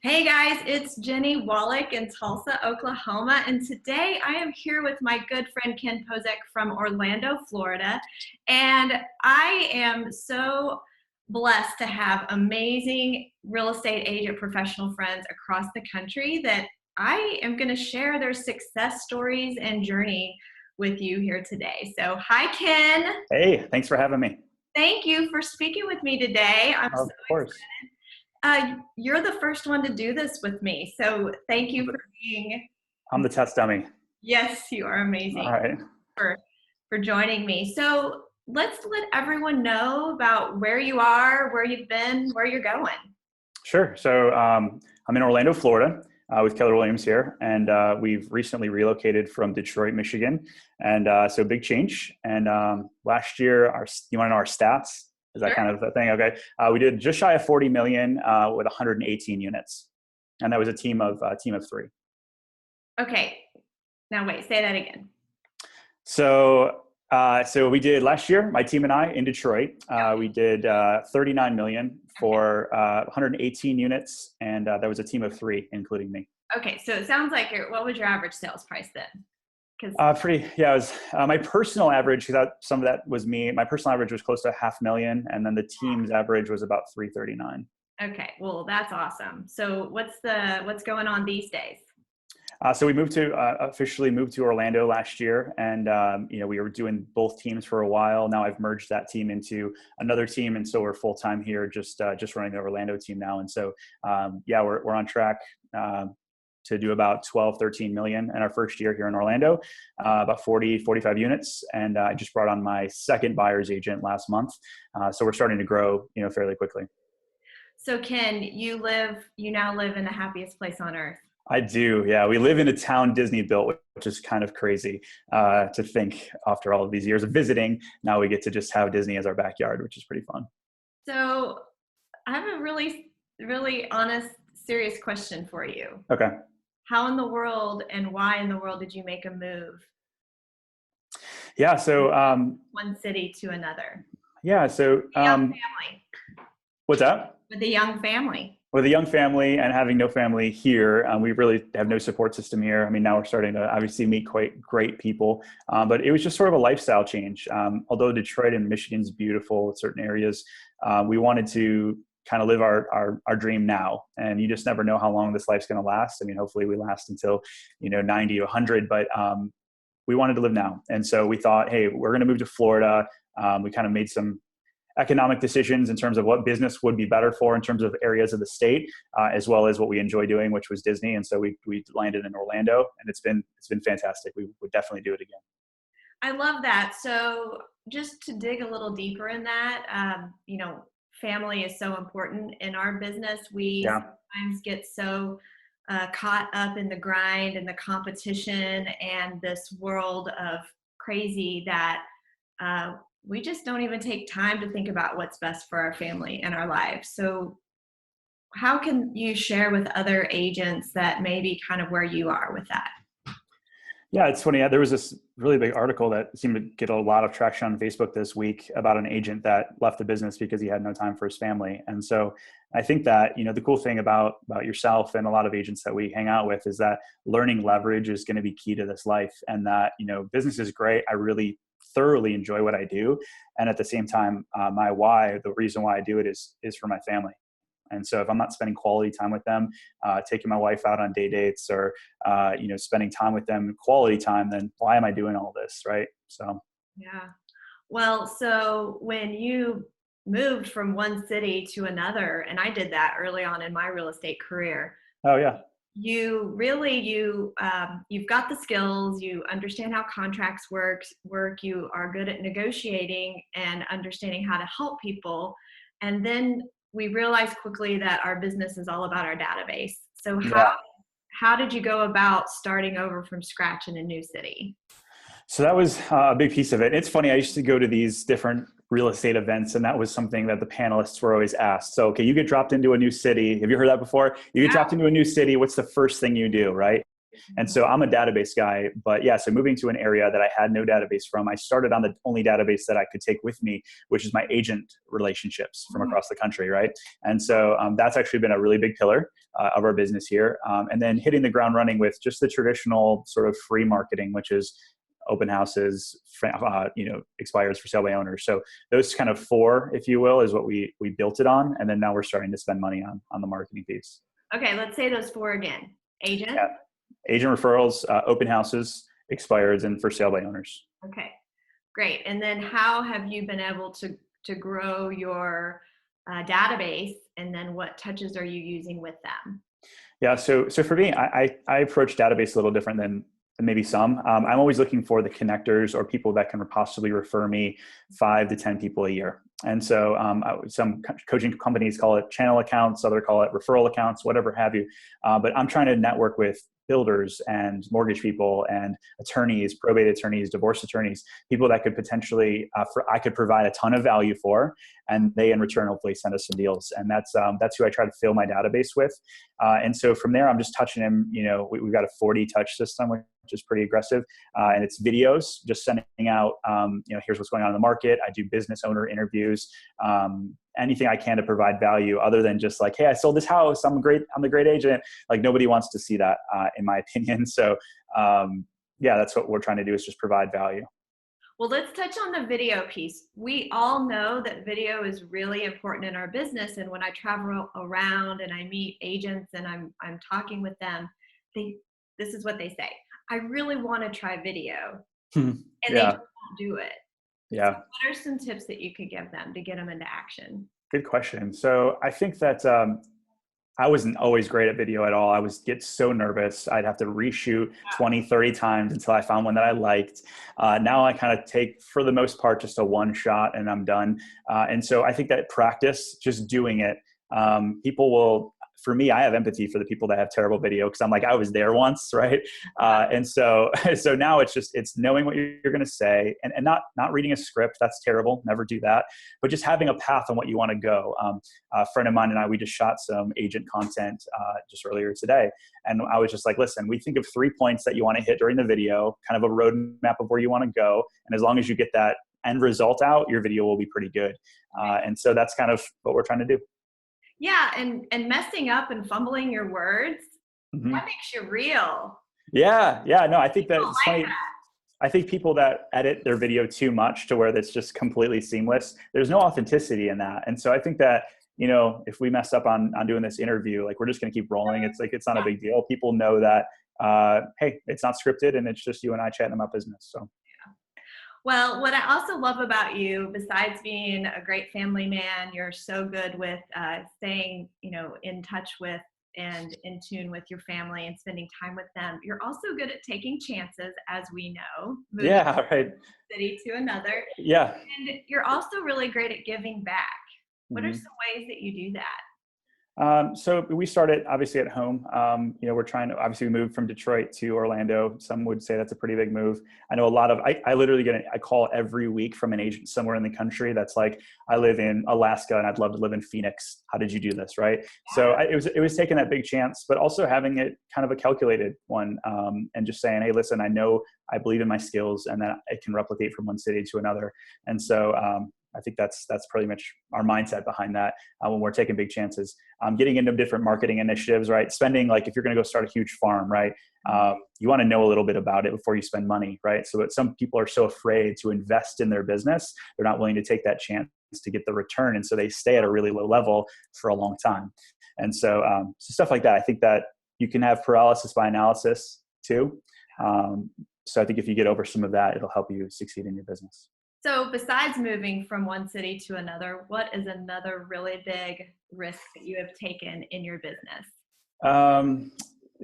Hey guys, it's Jennie Wolek in Tulsa, Oklahoma, and today I am here with my good friend Ken Pozek from Orlando, Florida, and I am so blessed to have amazing real estate agent professional friends across the country that I am going to share their success stories and journey with you here today. So, hi Ken. Hey, thanks for having me. Thank you for speaking with me today. I'm so Of course. You're the first one to do this with me, so thank you for being. I'm the test dummy. Yes, you are All amazing right. for joining me. So let's let everyone know about where you are, where you've been, where you're going. Sure. I'm in Orlando, Florida, with Keller Williams here, and we've recently relocated from Detroit, Michigan, and so big change. And last year, you want to know our stats? Is that Sure. kind of a thing? Okay. We did just shy of 40 million with 118 units, and that was a team of three. Okay. Now wait, say that again. So we did last year, my team and I in Detroit, we did 39 million for 118 units, and that was a team of three, including me. Okay, so it sounds like what was your average sales price then? Yeah, it was my personal average, because some of that was me. My personal average was close to 500,000, and then the team's average was about 339. Okay, well that's awesome. So what's going on these days? So we officially moved to Orlando last year, and we were doing both teams for a while. Now I've merged that team into another team, and so we're full time here, just running the Orlando team now. And so we're on track to do about 12, 13 million in our first year here in Orlando, about 40, 45 units. And I just brought on my second buyer's agent last month, so we're starting to grow, fairly quickly. So Ken, you now live in the happiest place on earth. I do. Yeah. We live in a town Disney built, which is kind of crazy to think after all of these years of visiting. Now we get to just have Disney as our backyard, which is pretty fun. So I have a really, really honest, serious question for you. Okay. How in the world and why in the world did you make a move Yeah. So, one city to another? yeah. So, A young family. what's that? With a young family. With a young family and having no family here, we really have no support system here. I mean, now we're starting to obviously meet quite great people, but it was just sort of a lifestyle change. Although Detroit and Michigan's beautiful in certain areas, we wanted to kind of live our dream now. And you just never know how long this life's going to last. I mean, hopefully we last until, 90 or 100, but we wanted to live now. And so we thought, hey, we're going to move to Florida. We kind of made some economic decisions in terms of what business would be better for in terms of areas of the state, as well as what we enjoy doing, which was Disney. And so we landed in Orlando, and it's been fantastic. We would definitely do it again. I love that. So just to dig a little deeper in that, family is so important in our business. We Yeah. sometimes get so caught up in the grind and the competition and this world of crazy that we just don't even take time to think about what's best for our family and our lives. So how can you share with other agents that may be kind of where you are with that? Yeah, it's funny. There was this really big article that seemed to get a lot of traction on Facebook this week about an agent that left the business because he had no time for his family. And so I think that, the cool thing about yourself and a lot of agents that we hang out with is that learning leverage is going to be key to this life, and that, business is great. I really thoroughly enjoy what I do. And at the same time, the reason why I do it is for my family. And so if I'm not spending quality time with them, taking my wife out on day dates, or, spending time with them, quality time, then why am I doing all this? Right. So. Yeah. Well, so when you moved from one city to another, and I did that early on in my real estate career, Oh yeah. you've got the skills, you understand how contracts work, you are good at negotiating and understanding how to help people. And then we realized quickly that our business is all about our database. So Yeah. how did you go about starting over from scratch in a new city? So that was a big piece of it. It's funny. I used to go to these different real estate events, and that was something that the panelists were always asked. So, okay, you get dropped into a new city. Have you heard that before? You get dropped into a new city. What's the first thing you do, right? And so I'm a database guy, but yeah, so moving to an area that I had no database from, I started on the only database that I could take with me, which is my agent relationships from across the country, right? And so that's actually been a really big pillar of our business here. And then hitting the ground running with just the traditional sort of free marketing, which is open houses, expires for sale by owners. So those kind of four, if you will, is what we built it on. And then now we're starting to spend money on the marketing piece. Okay, let's say those four again. Agent? Yeah. Agent referrals, open houses, expireds, and for sale by owners. Okay, great. And then how have you been able to grow your database, and then what touches are you using with them? Yeah, so for me, I approach database a little different than maybe some. I'm always looking for the connectors or people that can possibly refer me 5 to 10 people a year. And so some coaching companies call it channel accounts, others call it referral accounts, whatever have you. But I'm trying to network with builders and mortgage people and attorneys, probate attorneys, divorce attorneys, people that could potentially, I could provide a ton of value for, and they in return hopefully send us some deals. And that's who I try to fill my database with. And so from there, I'm just touching them. We've got a 40 touch system, which is pretty aggressive. And it's videos, just sending out, here's what's going on in the market. I do business owner interviews, anything I can to provide value other than just like, hey, I sold this house. I'm the great agent. Like nobody wants to see that, in my opinion. So that's what we're trying to do, is just provide value. Well, let's touch on the video piece. We all know that video is really important in our business. And when I travel around and I meet agents and I'm talking with them, this is what they say: I really want to try video. And they just won't do it. Yeah. So what are some tips that you could give them to get them into action? Good question. So I think that I wasn't always great at video at all. I was get so nervous. I'd have to reshoot 20, 30 times until I found one that I liked. Now I kind of take, for the most part, just a one shot and I'm done. And so I think that practice, just doing it, people will, for me, I have empathy for the people that have terrible video, because I'm like, I was there once, right? And so now it's knowing what you're going to say and not reading a script. That's terrible. Never do that. But just having a path on what you want to go. A friend of mine and I, we just shot some agent content just earlier today. And I was just like, listen, we think of 3 points that you want to hit during the video, kind of a roadmap of where you want to go. And as long as you get that end result out, your video will be pretty good. And so that's kind of what we're trying to do. Yeah, and messing up and fumbling your words, that makes you real. Yeah. No, I think that's funny. I think people that edit their video too much to where that's just completely seamless, there's no authenticity in that. And so I think that, if we mess up on doing this interview, like we're just going to keep rolling. It's like, it's not a big deal. People know that, hey, it's not scripted and it's just you and I chatting about business. So. Well, what I also love about you, besides being a great family man, you're so good with staying, in touch with and in tune with your family and spending time with them. You're also good at taking chances, as we know. Moving from one city to another. Yeah. And you're also really great at giving back. What are some ways that you do that? So we started obviously at home. We're trying to, obviously we moved from Detroit to Orlando. Some would say that's a pretty big move. I know a lot of, I literally get a call every week from an agent somewhere in the country that's like, I live in Alaska and I'd love to live in Phoenix. How did you do this? Right. Yeah. So it was taking that big chance, but also having it kind of a calculated one, and just saying, hey, listen, I believe in my skills and that it can replicate from one city to another. And so, I think that's pretty much our mindset behind that when we're taking big chances. Getting into different marketing initiatives, right? Spending, like if you're going to go start a huge farm, right? You want to know a little bit about it before you spend money, right? So some people are so afraid to invest in their business, they're not willing to take that chance to get the return. And so they stay at a really low level for a long time. And so, stuff like that. I think that you can have paralysis by analysis too. So I think if you get over some of that, it'll help you succeed in your business. So besides moving from one city to another, what is another really big risk that you have taken in your business?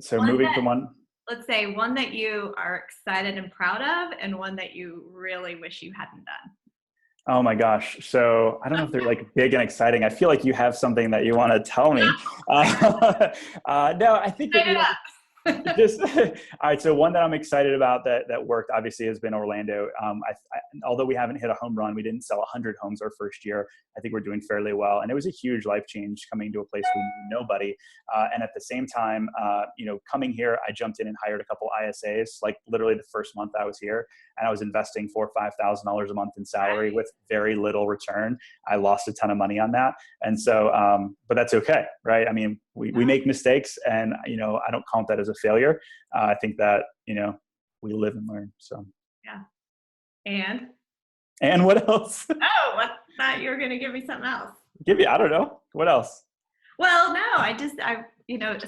So moving from one. Let's say one that you are excited and proud of, and one that you really wish you hadn't done. Oh my gosh. So I don't know if they're like big and exciting. I feel like you have something that you want to tell me. No, I think that Just all right. So one that I'm excited about that worked obviously has been Orlando. Although we haven't hit a home run, we didn't sell 100 homes our first year. I think we're doing fairly well, and it was a huge life change coming to a place we knew nobody. And at the same time, coming here, I jumped in and hired a couple ISAs. Like literally the first month I was here, and I was investing $4,000 or $5,000 a month in salary with very little return. I lost a ton of money on that, and so, but that's okay, right? I mean, we make mistakes, and I don't count that as a failure. I think that we live and learn. So yeah. And what else? Oh, I thought you were going to give me something else. I don't know. What else? Well, no,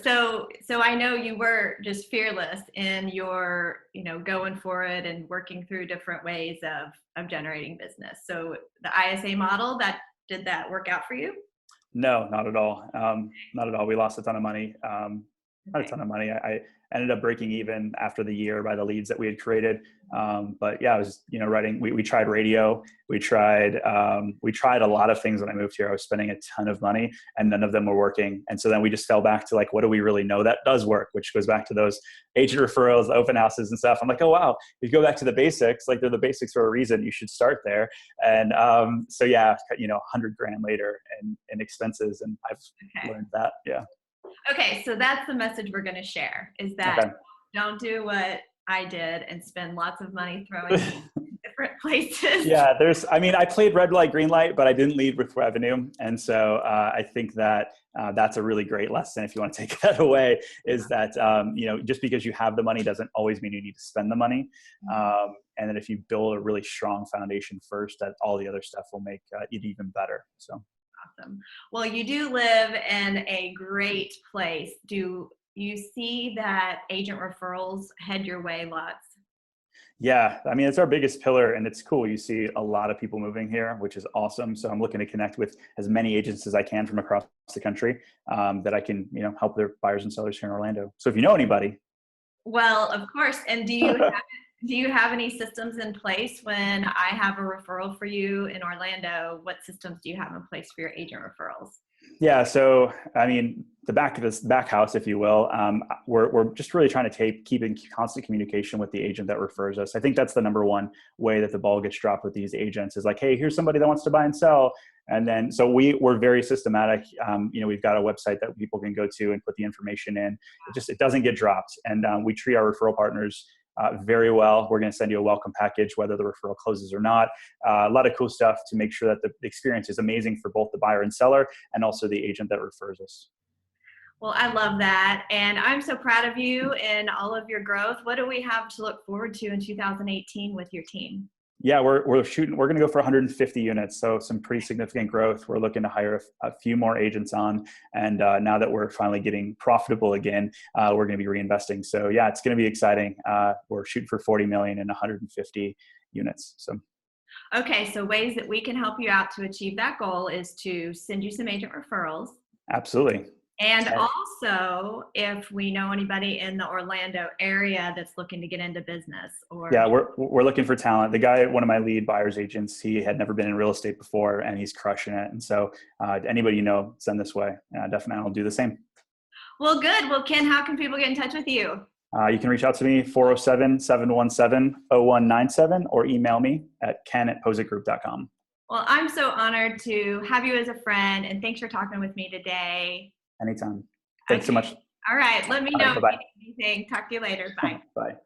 so I know you were just fearless in your, going for it and working through different ways of generating business. So the ISA model, did that work out for you? No, not at all. Not at all. We lost a ton of money. Not a ton of money. I ended up breaking even after the year by the leads that we had created. But yeah, I was, writing, we tried radio. We tried a lot of things when I moved here. I was spending a ton of money and none of them were working. And so then we just fell back to like, what do we really know that does work? Which goes back to those agent referrals, open houses and stuff. I'm like, oh, wow, if you go back to the basics, like they're the basics for a reason. You should start there. And so yeah, $100,000 later in expenses. And I've learned that. Yeah. Okay, so that's the message we're going to share is that don't do what I did and spend lots of money throwing different places. Yeah, I played red light, green light, but I didn't lead with revenue. And so I think that that's a really great lesson if you want to take that away is that, just because you have the money doesn't always mean you need to spend the money. And then if you build a really strong foundation first, that all the other stuff will make it even better. So. Awesome. Well, you do live in a great place. Do you see that agent referrals head your way lots? Yeah, I mean, it's our biggest pillar and it's cool. You see a lot of people moving here, which is awesome. So I'm looking to connect with as many agents as I can from across the country that I can, help their buyers and sellers here in Orlando. So if you know anybody. Well, of course. And do you have any systems in place when I have a referral for you in Orlando? What systems do you have in place for your agent referrals? Yeah, so I mean, the back house, if you will, we're just really trying to keep in constant communication with the agent that refers us. I think that's the number one way that the ball gets dropped with these agents is like, hey, here's somebody that wants to buy and sell. And then, so we're very systematic. We've got a website that people can go to and put the information in. It doesn't get dropped. And we treat our referral partners very well. We're going to send you a welcome package, whether the referral closes or not. A lot of cool stuff to make sure that the experience is amazing for both the buyer and seller and also the agent that refers us. Well, I love that. And I'm so proud of you and all of your growth. What do we have to look forward to in 2018 with your team? Yeah, we're going to go for 150 units. So some pretty significant growth. We're looking to hire a few more agents on. And now that we're finally getting profitable again, we're going to be reinvesting. So yeah, it's going to be exciting. We're shooting for 40 million and 150 units. So. Okay. So ways that we can help you out to achieve that goal is to send you some agent referrals. Absolutely. And also, if we know anybody in the Orlando area that's looking to get into business, yeah, we're looking for talent. The guy, one of my lead buyers agents, he had never been in real estate before, and he's crushing it. And so, anybody send this way. Definitely, I'll do the same. Well, good. Well, Ken, how can people get in touch with you? You can reach out to me 407-717-0197 or email me at ken@pozekgroup.com. Well, I'm so honored to have you as a friend, and thanks for talking with me today. Anytime. Thanks so much. All right. Let me know if bye-bye. you need anything. Talk to you later. Bye. Bye.